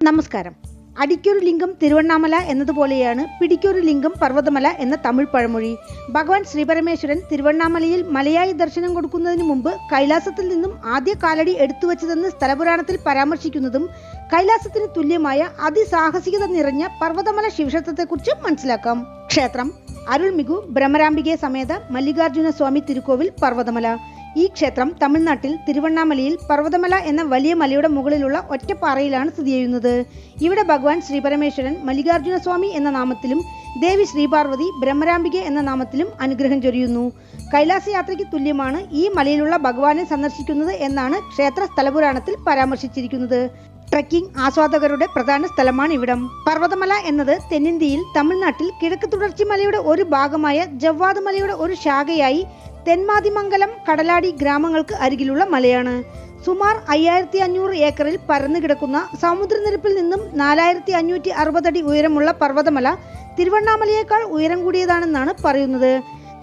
നമസ്കാരം. അടിക്കൊരു ലിംഗം തിരുവണ്ണാമല എന്നതുപോലെയാണ് പിടിക്കൊരു ലിംഗം പർവ്വതമല എന്ന തമിഴ് പഴമൊഴി. ഭഗവാൻ ശ്രീപരമേശ്വരൻ തിരുവണ്ണാമലയിൽ മലയായി ദർശനം കൊടുക്കുന്നതിന് മുമ്പ് കൈലാസത്തിൽ നിന്നും ആദ്യ കാലടി എടുത്തുവച്ചതെന്ന് സ്ഥലപുരാണത്തിൽ പരാമർശിക്കുന്നതും കൈലാസത്തിന് തുല്യമായ അതിസാഹസികത നിറഞ്ഞ പർവ്വതമല ശിവക്ഷേത്രത്തെക്കുറിച്ച് മനസ്സിലാക്കാം. ക്ഷേത്രം അരുൾമികു ബ്രഹ്മരാംബികെ സമേത മല്ലികാർജുന സ്വാമി തിരുക്കോവിൽ പർവ്വതമല. ഈ ക്ഷേത്രം തമിഴ്നാട്ടിൽ തിരുവണ്ണാമലയിൽ പർവ്വതമല എന്ന വലിയ മലയുടെ മുകളിലുള്ള ഒറ്റപ്പാറയിലാണ് സ്ഥിതി ചെയ്യുന്നത്. ഇവിടെ ഭഗവാൻ ശ്രീപരമേശ്വരൻ മല്ലികാർജുന സ്വാമി എന്ന നാമത്തിലും ദേവി ശ്രീപാർവതി ബ്രഹ്മരാംബികെ എന്ന നാമത്തിലും അനുഗ്രഹം ചൊരിയുന്നു. കൈലാസയാത്രയ്ക്ക് തുല്യമാണ് ഈ മലയിലുള്ള ഭഗവാനെ സന്ദർശിക്കുന്നത് എന്നാണ് ക്ഷേത്ര സ്ഥലപുരാണത്തിൽ പരാമർശിച്ചിരിക്കുന്നത്. ട്രക്കിംഗ് ആസ്വാദകരുടെ പ്രധാന സ്ഥലമാണ് ഇവിടം. പർവ്വതമല എന്നത് തെന്നിന്ത്യയിൽ തമിഴ്നാട്ടിൽ കിഴക്ക് തുടർച്ചി മലയുടെ ഒരു ഭാഗമായ ജവ്വാദ് മലയുടെ ഒരു ശാഖയായി തെന്മാതിമംഗലം കടലാടി ഗ്രാമങ്ങൾക്ക് അരികിലുള്ള മലയാണ്. സുമാർ 5500 ഏക്കറിൽ പരന്നു കിടക്കുന്ന സമുദ്രനിരപ്പിൽ നിന്നും 4560 അടി ഉയരമുള്ള പർവ്വതമല തിരുവണ്ണാമലയേക്കാൾ ഉയരം കൂടിയതാണെന്നാണ് പറയുന്നത്.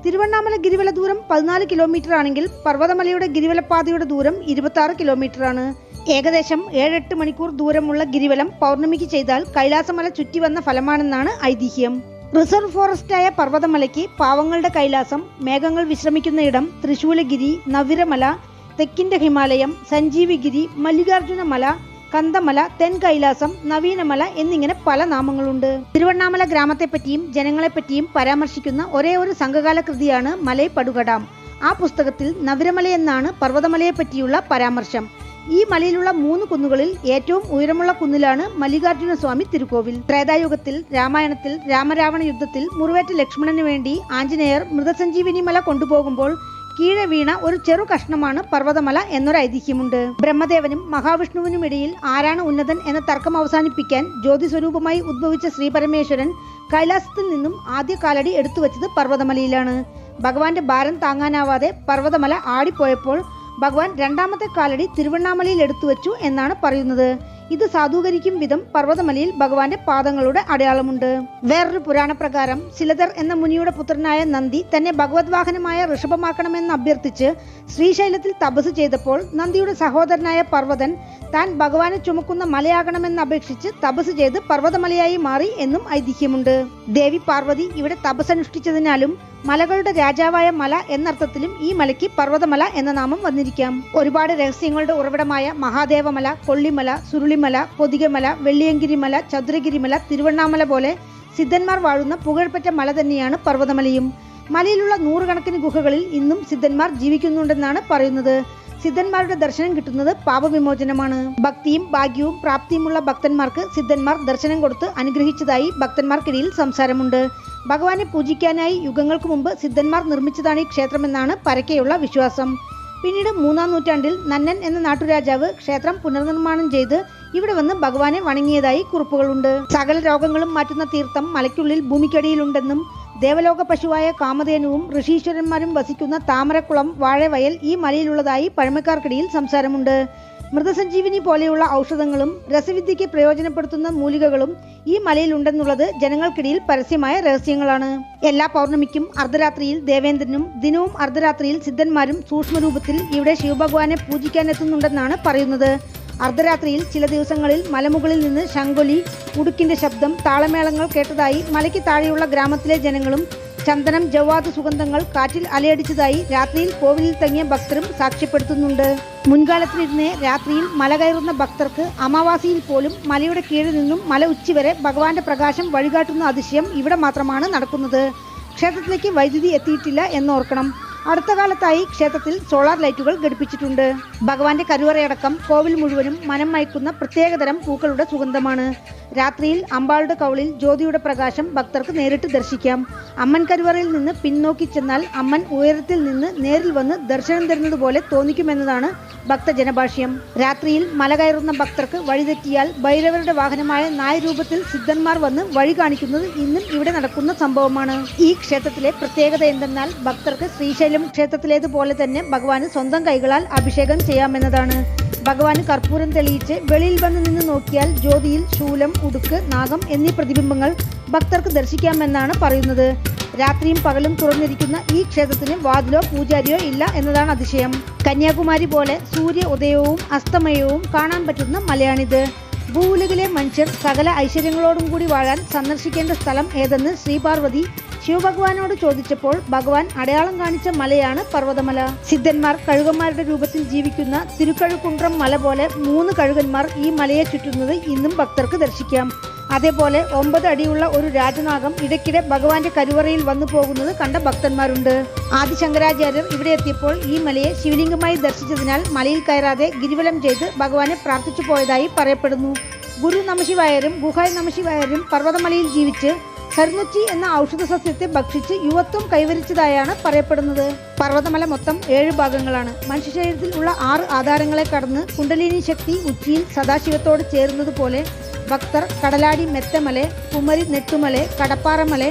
തിരുവണ്ണാമല ഗിരിവല ദൂരം 14 കിലോമീറ്റർ ആണെങ്കിൽ പർവ്വതമലയുടെ ഗിരിവലപ്പാതയുടെ ദൂരം 26 കിലോമീറ്റർ ആണ്. ഏകദേശം 7-8 മണിക്കൂർ ദൂരമുള്ള ഗിരിവലം പൗർണമിക്ക് ചെയ്താൽ കൈലാസമല ചുറ്റി വന്ന ഫലമാണെന്നാണ് ഐതിഹ്യം. റിസർവ് ഫോറസ്റ്റായ പർവ്വതമലയ്ക്ക് പാവങ്ങളുടെ കൈലാസം, മേഘങ്ങൾ വിശ്രമിക്കുന്ന ഇടം, തൃശൂലഗിരി, നവിരമല, തെക്കിന്റെ ഹിമാലയം, സഞ്ജീവിഗിരി, മല്ലികാർജുന മല, കന്തമല, തെൻ കൈലാസം, നവീനമല എന്നിങ്ങനെ പല നാമങ്ങളുണ്ട്. തിരുവണ്ണാമല ഗ്രാമത്തെപ്പറ്റിയും ജനങ്ങളെപ്പറ്റിയും പരാമർശിക്കുന്ന ഒരേ ഒരു സംഘകാല കൃതിയാണ് മലൈ പടുകടാം. ആ പുസ്തകത്തിൽ നവിരമലയെന്നാണ് പർവ്വതമലയെപ്പറ്റിയുള്ള പരാമർശം. ഈ മലയിലുള്ള 3 കുന്നുകളിൽ ഏറ്റവും ഉയരമുള്ള കുന്നിലാണ് മല്ലികാർജുന സ്വാമി തിരുക്കോവിൽ. ത്രേതായുഗത്തിൽ രാമായണത്തിൽ രാമരാവണ യുദ്ധത്തിൽ മുറിവേറ്റ ലക്ഷ്മണന് വേണ്ടി ആഞ്ജനേയർ മൃതസഞ്ജീവിനി മല കൊണ്ടുപോകുമ്പോൾ കീഴെ വീണ ഒരു ചെറു കഷ്ണമാണ് പർവ്വതമല എന്നൊരു ഐതിഹ്യമുണ്ട്. ബ്രഹ്മദേവനും മഹാവിഷ്ണുവിനും ഇടയിൽ ആരാണ് ഉന്നതൻ എന്ന തർക്കം അവസാനിപ്പിക്കാൻ ജ്യോതിസ്വരൂപമായി ഉദ്ഭവിച്ച ശ്രീപരമേശ്വരൻ കൈലാസത്തിൽ നിന്നും ആദ്യ കാലടി എടുത്തുവച്ചത് പർവ്വതമലയിലാണ്. ഭഗവാന്റെ ഭാരം താങ്ങാനാവാതെ പർവ്വതമല ആടിപ്പോയപ്പോൾ ഭഗവാൻ രണ്ടാമത്തെ കാലടി തിരുവണ്ണാമലയിൽ എടുത്തുവച്ചു എന്നാണ് പറയുന്നത്. ഇത് സാധൂകരിക്കും വിധം പർവ്വതമലയിൽ ഭഗവാന്റെ പാദങ്ങളുടെ അടയാളമുണ്ട്. വേറൊരു പുരാണപ്രകാരം ശിലധർ എന്ന മുനിയുടെ പുത്രനായ നന്ദി തന്നെ ഭഗവത് വാഹനമായ ഋഷഭമാക്കണമെന്ന് അഭ്യർത്ഥിച്ച് ശ്രീശൈലത്തിൽ തപസ് ചെയ്തപ്പോൾ നന്ദിയുടെ സഹോദരനായ പർവ്വതൻ താൻ ഭഗവാനെ ചുമക്കുന്ന മലയാകണമെന്ന് അപേക്ഷിച്ച് തപസ് ചെയ്ത് പർവ്വതമലയായി മാറി എന്നും ഐതിഹ്യമുണ്ട്. ദേവി പാർവതി ഇവിടെ തപസ്സനുഷ്ഠിച്ചതിനാലും മലകളുടെ രാജാവായ മല എന്നർത്ഥത്തിലും ഈ മലയ്ക്ക് പർവ്വതമല എന്ന നാമം വന്നിരിക്കാം. ഒരുപാട് രഹസ്യങ്ങളുടെ ഉറവിടമായ മഹാദേവമല, കൊള്ളിമല, സുരുളിമല, പൊതികമല, വെള്ളിയങ്കിരിമല, ചതുരഗിരിമല, തിരുവണ്ണാമല പോലെ സിദ്ധന്മാർ വാഴുന്ന പുകഴ്പെറ്റ മല തന്നെയാണ് പർവ്വതമലയും. മലയിലുള്ള 100 കണക്കിന് ഗുഹകളിൽ ഇന്നും സിദ്ധന്മാർ ജീവിക്കുന്നുണ്ടെന്നാണ് പറയുന്നത്. സിദ്ധന്മാരുടെ ദർശനം കിട്ടുന്നത് പാപവിമോചനമാണ്. ഭക്തിയും ഭാഗ്യവും പ്രാപ്തിയുമുള്ള ഭക്തന്മാർക്ക് സിദ്ധന്മാർ ദർശനം കൊടുത്ത് അനുഗ്രഹിച്ചതായി ഭക്തന്മാർക്കിടയിൽ സംസാരമുണ്ട്. ഭഗവാനെ പൂജിക്കാനായി യുഗങ്ങൾക്ക് മുമ്പ് സിദ്ധന്മാർ നിർമ്മിച്ചതാണ് ഈ ക്ഷേത്രമെന്നാണ് പരക്കെയുള്ള വിശ്വാസം. പിന്നീട് 3-ാം നൂറ്റാണ്ടിൽ നന്നൻ എന്ന നാട്ടുരാജാവ് ക്ഷേത്രം പുനർനിർമ്മാണം ചെയ്ത് ഇവിടെ വന്ന് ഭഗവാനെ വണങ്ങിയതായി കുറിപ്പുകളുണ്ട്. സകല രോഗങ്ങളും മാറ്റുന്ന തീർത്ഥം മലയ്ക്കുള്ളിൽ ഭൂമിക്കടിയിലുണ്ടെന്നും ദേവലോക പശുവായ കാമധേനുവും ഋഷീശ്വരന്മാരും വസിക്കുന്ന താമരക്കുളം, വാഴവയൽ ഈ മലയിലുള്ളതായി പഴമക്കാർക്കിടയിൽ സംസാരമുണ്ട്. മൃതസഞ്ജീവിനി പോലെയുള്ള ഔഷധങ്ങളും രസവിദ്യയ്ക്ക് പ്രയോജനപ്പെടുത്തുന്ന മൂലികകളും ഈ മലയിലുണ്ടെന്നുള്ളത് ജനങ്ങൾക്കിടയിൽ പരസ്യമായ രഹസ്യങ്ങളാണ്. എല്ലാ പൗർണമിക്കും അർദ്ധരാത്രിയിൽ ദേവേന്ദ്രനും ദിനവും അർദ്ധരാത്രിയിൽ സിദ്ധന്മാരും സൂക്ഷ്മരൂപത്തിൽ ഇവിടെ ശിവഭഗവാനെ പൂജിക്കാനെത്തുന്നുണ്ടെന്നാണ് പറയുന്നത്. അർദ്ധരാത്രിയിൽ ചില ദിവസങ്ങളിൽ മലമുകളിൽ നിന്ന് ശംഖൊലി, ഉടുക്കിന്റെ ശബ്ദം, താളമേളങ്ങൾ കേട്ടതായി മലയ്ക്ക് താഴെയുള്ള ഗ്രാമത്തിലെ ജനങ്ങളും ചന്ദനം, ജവാദ് സുഗന്ധങ്ങൾ കാറ്റിൽ അലയടിച്ചതായി രാത്രിയിൽ കോവിലിൽ തങ്ങിയ ഭക്തരും സാക്ഷ്യപ്പെടുത്തുന്നുണ്ട്. മുൻകാലത്തിലിരുന്നേ രാത്രിയിൽ മല കയറുന്ന ഭക്തർക്ക് അമാവാസിയിൽ പോലും മലയുടെ കീഴിൽ നിന്നും മല ഉച്ചി വരെ ഭഗവാന്റെ പ്രകാശം വഴികാട്ടുന്ന അതിശയം ഇവിടെ മാത്രമാണ് നടക്കുന്നത്. ക്ഷേത്രത്തിലേക്ക് വൈദ്യുതി എത്തിയിട്ടില്ല എന്നോർക്കണം. അടുത്ത കാലത്തായി ക്ഷേത്രത്തിൽ സോളാർ ലൈറ്റുകൾ ഘടിപ്പിച്ചിട്ടുണ്ട്. ഭഗവാന്റെ കരുവറയടക്കം കോവിൽ മുഴുവനും മനം മയക്കുന്ന പ്രത്യേകതരം പൂക്കളുടെ സുഗന്ധമാണ്. രാത്രിയിൽ അമ്പാളുടെ കൗളിൽ ജ്യോതിയുടെ പ്രകാശം ഭക്തർക്ക് നേരിട്ട് ദർശിക്കാം. അമ്മൻ കരുവറയിൽ നിന്ന് പിന്നോക്കി ചെന്നാൽ അമ്മൻ ഉയരത്തിൽ നിന്ന് നേരിൽ വന്ന് ദർശനം തരുന്നത് പോലെ തോന്നിക്കുമെന്നതാണ് ഭക്തജനഭാഷ്യം. രാത്രിയിൽ മല കയറുന്ന ഭക്തർക്ക് വഴിതെറ്റിയാൽ ഭൈരവരുടെ വാഹനമായ നായ രൂപത്തിൽ സിദ്ധന്മാർ വന്ന് വഴി കാണിക്കുന്നത് ഇന്നും ഇവിടെ നടക്കുന്ന സംഭവമാണ്. ഈ ക്ഷേത്രത്തിലെ പ്രത്യേകത എന്തെന്നാൽ ഭക്തർക്ക് ശ്രീശൈലം ക്ഷേത്രത്തിലേതുപോലെ തന്നെ ഭഗവാന് സ്വന്തം കൈകളാൽ അഭിഷേകം ചെയ്യാമെന്നതാണ്. ഭഗവാന് കർപ്പൂരം തെളിയിച്ച് വെളിയിൽ വന്ന് നിന്ന് നോക്കിയാൽ ജ്യോതിയിൽ ശൂലം, ഉടുക്ക്, നാഗം എന്നീ പ്രതിബിംബങ്ങൾ ഭക്തർക്ക് ദർശിക്കാമെന്നാണ് പറയുന്നത്. രാത്രിയും പകലും തുറന്നിരിക്കുന്ന ഈ ക്ഷേത്രത്തിന് വാതിലോ പൂജാരിയോ ഇല്ല എന്നതാണ് അതിശയം. കന്യാകുമാരി പോലെ സൂര്യ ഉദയവും അസ്തമയവും കാണാൻ പറ്റുന്ന മലയാണിത്. ഭൂവുലകിലെ മനുഷ്യർ സകല ഐശ്വര്യങ്ങളോടും കൂടി വാഴാൻ സന്ദർശിക്കേണ്ട സ്ഥലം ഏതെന്ന് ശ്രീപാർവതി ശിവഭഗവാനോട് ചോദിച്ചപ്പോൾ ഭഗവാൻ അടയാളം കാണിച്ച മലയാണ് പർവ്വതമല. സിദ്ധന്മാർ കഴുകന്മാരുടെ രൂപത്തിൽ ജീവിക്കുന്ന തിരുക്കഴുകുണ്ട്രം മല പോലെ 3 കഴുകന്മാർ ഈ മലയെ ചുറ്റുന്നത് ഇന്നും ഭക്തർക്ക് ദർശിക്കാം. അതേപോലെ 9 അടിയുള്ള ഒരു രാജനാഗം ഇടയ്ക്കിടെ ഭഗവാന്റെ കരുവറയിൽ വന്നു പോകുന്നത് കണ്ട ഭക്തന്മാരുണ്ട്. ആദിശങ്കരാചാര്യർ ഇവിടെ എത്തിയപ്പോൾ ഈ മലയെ ശിവലിംഗമായി ദർശിച്ചതിനാൽ മലയിൽ കയറാതെ ഗിരിവലം ചെയ്ത് ഭഗവാനെ പ്രാർത്ഥിച്ചു പോയതായി പറയപ്പെടുന്നു. ഗുരു നമശിവായരും ഗുഹായ് നമശിവായരും പർവ്വതമലയിൽ ജീവിച്ച് കരുന്നുച്ചി എന്ന ഔഷധ സസ്യത്തെ ഭക്ഷിച്ച് യുവത്വം കൈവരിച്ചതായാണ് പറയപ്പെടുന്നത്. പർവ്വതമല മൊത്തം 7 ഭാഗങ്ങളാണ്. മനുഷ്യ ശരീരത്തിൽ ഉള്ള 6 ആധാരങ്ങളെ കടന്ന് കുണ്ടലിനി ശക്തി ഉച്ചിയിൽ സദാശിവത്തോട് ചേരുന്നത് പോലെ ഭക്തർ കടലാടി മെത്തമല, കുമരി നെട്ടുമല, കടപ്പാറമല,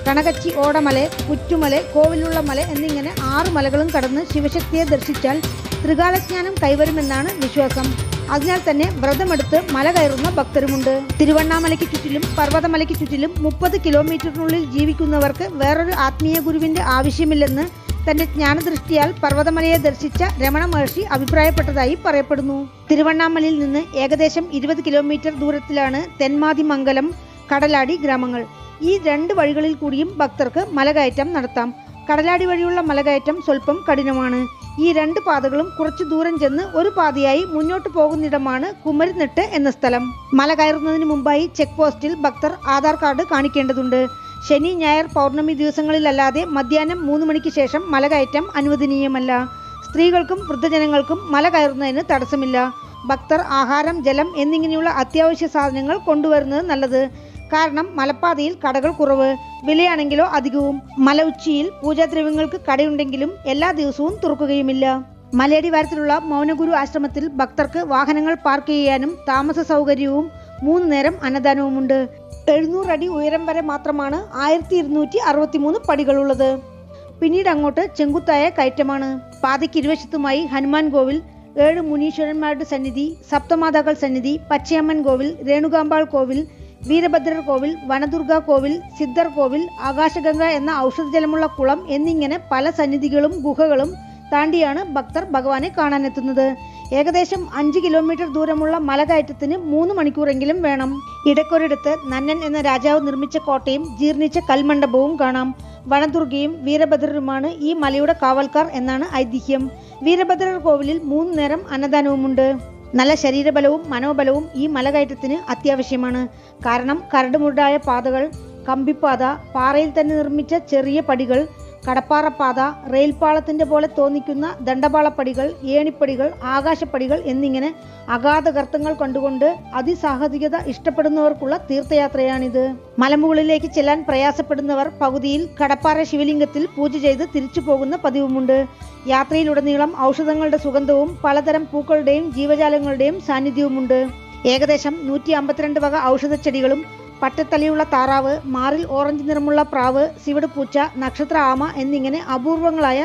കണകച്ചി ഓടമല, പുറ്റുമല, കോവിലുള്ള മല എന്നിങ്ങനെ 6 മലകളും കടന്ന് ശിവശക്തിയെ ദർശിച്ചാൽ ത്രികാലജ്ഞാനം കൈവരുമെന്നാണ് വിശ്വാസം. അതിനാൽ തന്നെ വ്രതമെടുത്ത് മല കയറുന്ന ഭക്തരുമുണ്ട്. തിരുവണ്ണാമലയ്ക്ക് ചുറ്റിലും പർവ്വതമലയ്ക്ക് ചുറ്റിലും 30 കിലോമീറ്ററിനുള്ളിൽ ജീവിക്കുന്നവർക്ക് വേറൊരു ആത്മീയ ഗുരുവിന്റെ ആവശ്യമില്ലെന്ന് തന്റെ ജ്ഞാനദൃഷ്ടിയാൽ പർവ്വതമലയെ ദർശിച്ച രമണ മഹർഷി അഭിപ്രായപ്പെട്ടതായി പറയപ്പെടുന്നു. തിരുവണ്ണാമലയിൽ നിന്ന് ഏകദേശം 20 കിലോമീറ്റർ ദൂരത്തിലാണ് തെന്മാതിമംഗലം, കടലാടി ഗ്രാമങ്ങൾ. ഈ 2 വഴികളിൽ കൂടിയും ഭക്തർക്ക് മലകയറ്റം നടത്താം. കടലാടി വഴിയുള്ള മലകയറ്റം സ്വല്പം കഠിനമാണ്. ഈ 2 പാതകളും കുറച്ചു ദൂരം ചെന്ന് ഒരു പാതയായി മുന്നോട്ട് പോകുന്നിടമാണ് കുമരിനെട്ട് എന്ന സ്ഥലം. മല കയറുന്നതിന് മുമ്പായി ചെക്ക് പോസ്റ്റിൽ ഭക്തർ ആധാർ കാർഡ് കാണിക്കേണ്ടതുണ്ട്. ശനി, ഞായർ, പൗർണമി ദിവസങ്ങളിലല്ലാതെ മധ്യാഹ്നം 3 മണിക്ക് ശേഷം മലകയറ്റം അനുവദനീയമല്ല. സ്ത്രീകൾക്കും വൃദ്ധജനങ്ങൾക്കും മല കയറുന്നതിന് തടസ്സമില്ല. ഭക്തർ ആഹാരം, ജലം എന്നിങ്ങനെയുള്ള അത്യാവശ്യ സാധനങ്ങൾ കൊണ്ടുവരുന്നത് നല്ലത്. കാരണം മലപ്പാതയിൽ കടകൾ കുറവ്, വിലയാണെങ്കിലോ അധികവും. മല ഉച്ചിയിൽ പൂജാദ്രവ്യങ്ങൾക്ക് കടയുണ്ടെങ്കിലും എല്ലാ ദിവസവും തുറക്കുകയുമില്ല. മലയടിവാരത്തിലുള്ള മൗനഗുരു ആശ്രമത്തിൽ ഭക്തർക്ക് വാഹനങ്ങൾ പാർക്ക് ചെയ്യാനും താമസ സൗകര്യവും 3 നേരം അന്നദാനവുമുണ്ട്. 700 അടി ഉയരം വരെ മാത്രമാണ് 1263 പടികളുള്ളത്. പിന്നീട് അങ്ങോട്ട് ചെങ്കുത്തായ കയറ്റമാണ്. പാതയ്ക്ക് ഇരുവശത്തുമായി ഹനുമാൻ കോവിൽ, 7 മുനീശ്വരന്മാരുടെ സന്നിധി, സപ്തമാതാക്കൾ സന്നിധി, പച്ചയമ്മൻ കോവിൽ, രേണുകാമ്പാൾ കോവിൽ, വീരഭദ്രർ കോവിൽ, വനദുർഗ കോവിൽ, സിദ്ധർ കോവിൽ, ആകാശഗംഗ എന്ന ഔഷധജലമുള്ള കുളം എന്നിങ്ങനെ പല സന്നിധികളും ഗുഹകളും താണ്ടിയാണ് ഭക്തർ ഭഗവാനെ കാണാനെത്തുന്നത്. ഏകദേശം 5 കിലോമീറ്റർ ദൂരമുള്ള മലകയറ്റത്തിന് 3 മണിക്കൂറെങ്കിലും വേണം. ഇടയ്ക്കൊരിടത്ത് നന്നൻ എന്ന രാജാവ് നിർമ്മിച്ച കോട്ടയും ജീർണിച്ച കൽമണ്ഡപവും കാണാം. വനദുർഗയും വീരഭദ്രരുമാണ് ഈ മലയുടെ കാവൽക്കാർ എന്നാണ് ഐതിഹ്യം. വീരഭദ്രർ കോവിലിൽ 3 നേരം അന്നദാനവുമുണ്ട്. നല്ല ശരീരബലവും മനോബലവും ഈ മലകയറ്റത്തിന് അത്യാവശ്യമാണ്. കാരണം കരടുമുരടായ പാതകൾ, കമ്പിപ്പാത, പാറയിൽ തന്നെ നിർമ്മിച്ച ചെറിയ പടികൾ, കടപ്പാറപ്പാത, റെയിൽപാളത്തിന്റെ പോലെ തോന്നിക്കുന്ന ദണ്ഡപാളപ്പടികൾ, ഏണിപ്പടികൾ, ആകാശപ്പടികൾ എന്നിങ്ങനെ അഗാധ ഗർത്തങ്ങൾ കണ്ടുകൊണ്ട് അതിസാഹസികത ഇഷ്ടപ്പെടുന്നവർക്കുള്ള തീർത്ഥയാത്രയാണിത്. മലമുകളിലേക്ക് ചെല്ലാൻ പ്രയാസപ്പെടുന്നവർ പകുതിയിൽ കടപ്പാറ ശിവലിംഗത്തിൽ പൂജ ചെയ്ത് തിരിച്ചു പോകുന്ന പതിവുമുണ്ട്. യാത്രയിലുടനീളം ഔഷധങ്ങളുടെ സുഗന്ധവും പലതരം പൂക്കളുടെയും ജീവജാലങ്ങളുടെയും സാന്നിധ്യവുമുണ്ട്. ഏകദേശം 152 വക ഔഷധച്ചെടികളും പട്ടത്തലയുള്ള താറാവ്, മാറിൽ ഓറഞ്ച് നിറമുള്ള പ്രാവ്, സിവട് പൂച്ച, നക്ഷത്ര ആമ എന്നിങ്ങനെ അപൂർവങ്ങളായ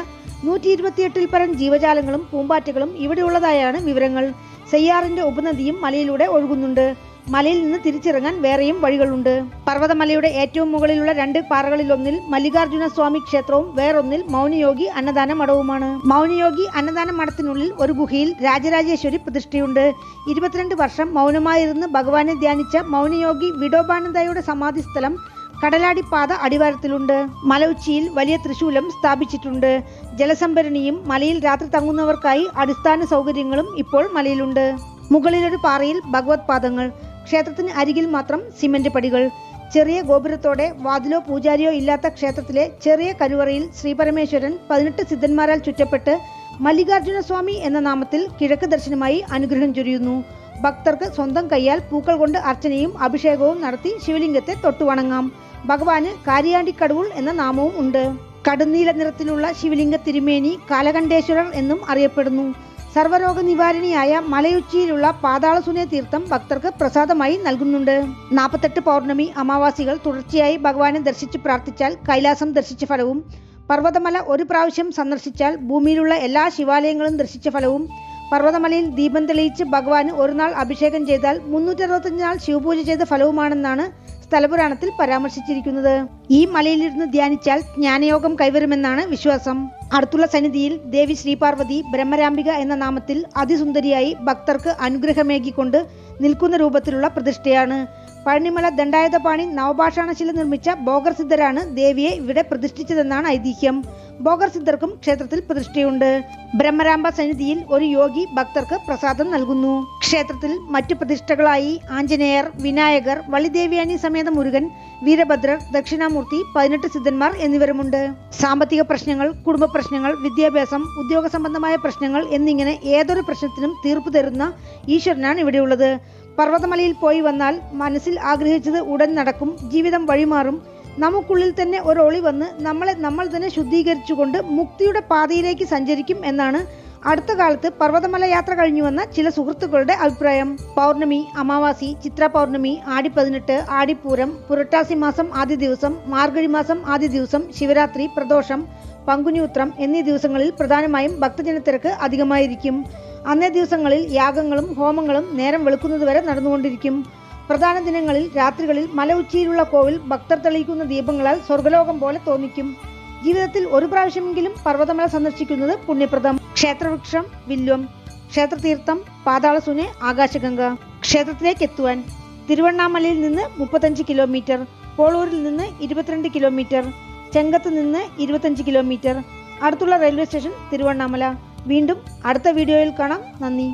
128ൽ പരം ജീവജാലങ്ങളും പൂമ്പാറ്റകളും ഇവിടെയുള്ളതായാണ് വിവരങ്ങൾ. സെയ്യാറിന്റെ ഉപനദിയും മലയിലൂടെ ഒഴുകുന്നുണ്ട്. മലയിൽ നിന്ന് തിരിച്ചിറങ്ങാൻ വേറെയും വഴികളുണ്ട്. പർവ്വതമലയുടെ ഏറ്റവും മുകളിലുള്ള 2 പാറകളിലൊന്നിൽ മല്ലികാർജുന സ്വാമി ക്ഷേത്രവും വേറൊന്നിൽ മൗനയോഗി അന്നദാന മഠവുമാണ്. മൗനയോഗി അന്നദാന മഠത്തിനുള്ളിൽ ഒരു ഗുഹയിൽ രാജരാജേശ്വരി പ്രതിഷ്ഠയുണ്ട്. 22 വർഷം മൗനമായിരുന്ന് ഭഗവാനെ ധ്യാനിച്ച മൗനയോഗി വിഡോബാനന്ദയുടെ സമാധി സ്ഥലം കടലാടിപ്പാത അടിവാരത്തിലുണ്ട്. മല ഉച്ചിയിൽ വലിയ ത്രിശൂലം സ്ഥാപിച്ചിട്ടുണ്ട്. ജലസംഭരണിയും മലയിൽ രാത്രി തങ്ങുന്നവർക്കായി അടിസ്ഥാന സൗകര്യങ്ങളും ഇപ്പോൾ മലയിലുണ്ട്. മുകളിലൊരു പാറയിൽ ഭഗവത് പാദങ്ങൾ. ക്ഷേത്രത്തിന് അരികിൽ മാത്രം സിമന്റ് പടികൾ. ചെറിയ ഗോപുരത്തോടെ വാതിലോ പൂജാരിയോ ഇല്ലാത്ത ക്ഷേത്രത്തിലെ ചെറിയ കരുവറയിൽ ശ്രീപരമേശ്വരൻ 18 സിദ്ധന്മാരാൽ ചുറ്റപ്പെട്ട് മല്ലികാർജുന സ്വാമി എന്ന നാമത്തിൽ കിഴക്ക് ദർശനമായി അനുഗ്രഹം ചൊരിയുന്നു. ഭക്തർക്ക് സ്വന്തം കൈയാൽ പൂക്കൾ കൊണ്ട് അർച്ചനയും അഭിഷേകവും നടത്തി ശിവലിംഗത്തെ തൊട്ടുവണങ്ങാം. ഭഗവാന് കാര്യാണ്ടിക്കടവുൾ എന്ന നാമവും ഉണ്ട്. കടുന്നീല നിറത്തിലുള്ള ശിവലിംഗ തിരുമേനി കാലകണ്ഠേശ്വരർ എന്നും അറിയപ്പെടുന്നു. സർവ്വരോഗ നിവാരണിയായ മലയുച്ചിയിലുള്ള പാതാളസുന തീർത്ഥം ഭക്തർക്ക് പ്രസാദമായി നൽകുന്നുണ്ട്. 48 പൗർണമി അമാവാസികൾ തുടർച്ചയായി ഭഗവാനെ ദർശിച്ച് പ്രാർത്ഥിച്ചാൽ കൈലാസം ദർശിച്ച ഫലവും, പർവ്വതമല ഒരു പ്രാവശ്യം സന്ദർശിച്ചാൽ ഭൂമിയിലുള്ള എല്ലാ ശിവാലയങ്ങളും ദർശിച്ച ഫലവും, പർവ്വതമലയിൽ ദീപം തെളിയിച്ച് ഭഗവാന് ഒരു നാൾ അഭിഷേകം ചെയ്താൽ 365 നാൾ ശിവപൂജ ചെയ്ത ഫലവുമാണെന്നാണ് സ്ഥലപുരാണത്തിൽ പരാമർശിച്ചിരിക്കുന്നത്. ഈ മലയിലിരുന്ന് ധ്യാനിച്ചാൽ ജ്ഞാനയോഗം കൈവരുമെന്നാണ് വിശ്വാസം. അടുത്തുള്ള സന്നിധിയിൽ ദേവി ശ്രീപാർവതി ബ്രഹ്മരാംബിക എന്ന നാമത്തിൽ അതിസുന്ദരിയായി ഭക്തർക്ക് അനുഗ്രഹമേകിക്കൊണ്ട് നിൽക്കുന്ന രൂപത്തിലുള്ള പ്രതിഷ്ഠയാണ്. പഴനിമല ദണ്ഡായുധപാണി നവപാഷാണശില നിർമ്മിച്ച ഭോഗർസിദ്ധരാണ് ദേവിയെ ഇവിടെ പ്രതിഷ്ഠിച്ചതെന്നാണ് ഐതിഹ്യം. ഭോഗർസിദ്ധർക്കും ക്ഷേത്രത്തിൽ പ്രതിഷ്ഠയുണ്ട്. ബ്രഹ്മരാംബ സന്നിധിയിൽ ഒരു യോഗി ഭക്തർക്ക് പ്രസാദം നൽകുന്നു. ക്ഷേത്രത്തിൽ മറ്റു പ്രതിഷ്ഠകളായി ആഞ്ജനേയർ, വിനായകർ, വള്ളിദേവിയാനി സമേത മുരുകൻ, വീരഭദ്രർ, ദക്ഷിണാമൂർത്തി, 18 സിദ്ധന്മാർ എന്നിവരുമുണ്ട്. സാമ്പത്തിക പ്രശ്നങ്ങൾ, കുടുംബ പ്രശ്നങ്ങൾ, വിദ്യാഭ്യാസം, ഉദ്യോഗ സംബന്ധമായ പ്രശ്നങ്ങൾ എന്നിങ്ങനെ ഏതൊരു പ്രശ്നത്തിനും തീർപ്പ് തരുന്ന ഈശ്വരനാണ് ഇവിടെയുള്ളത്. പർവ്വതമലയിൽ പോയി വന്നാൽ മനസ്സിൽ ആഗ്രഹിച്ചത് ഉടൻ നടക്കും, ജീവിതം വഴിമാറും. നമുക്കുള്ളിൽ തന്നെ ഒരു ഒളി വന്ന് നമ്മൾ തന്നെ ശുദ്ധീകരിച്ചുകൊണ്ട് മുക്തിയുടെ പാതയിലേക്ക് സഞ്ചരിക്കും എന്നാണ് അടുത്ത കാലത്ത് പർവ്വതമല യാത്ര കഴിഞ്ഞു വന്ന ചില സുഹൃത്തുക്കളുടെ അഭിപ്രായം. പൗർണമി, അമാവാസി, ചിത്ര പൗർണമി, ആടി 18, ആടിപ്പൂരം, പുരട്ടാസി മാസം ആദ്യ ദിവസം, മാർഗഴി മാസം ആദ്യ ദിവസം, ശിവരാത്രി, പ്രദോഷം, പങ്കുനി ഉത്രം എന്നീ ദിവസങ്ങളിൽ പ്രധാനമായും ഭക്തജനത്തിരക്ക് അധികമായിരിക്കും. അന്നേ ദിവസങ്ങളിൽ യാഗങ്ങളും ഹോമങ്ങളും നേരം വെളുക്കുന്നതുവരെ നടന്നുകൊണ്ടിരിക്കും. പ്രധാന ദിനങ്ങളിൽ രാത്രികളിൽ മല ഉച്ചിയിലുള്ള കോവിൽ ഭക്തർ തെളിയിക്കുന്ന ദീപങ്ങളാൽ സ്വർഗലോകം പോലെ തോന്നിക്കും. ജീവിതത്തിൽ ഒരു പ്രാവശ്യമെങ്കിലും പർവ്വതമല സന്ദർശിക്കുന്നത് പുണ്യപ്രദം. ക്ഷേത്രവൃക്ഷം വില്വം, ക്ഷേത്രതീർത്ഥം പാതാളസുനെ, ആകാശഗംഗ. ക്ഷേത്രത്തിലേക്ക് എത്തുവാൻ തിരുവണ്ണാമലയിൽ നിന്ന് 35 കിലോമീറ്റർ, പോളൂരിൽ നിന്ന് 22 കിലോമീറ്റർ, ചെങ്കത്ത് നിന്ന് 25 കിലോമീറ്റർ. അടുത്തുള്ള റെയിൽവേ സ്റ്റേഷൻ തിരുവണ്ണാമല. വീണ്ടും അടുത്ത വീഡിയോയിൽ കാണാം. നന്ദി.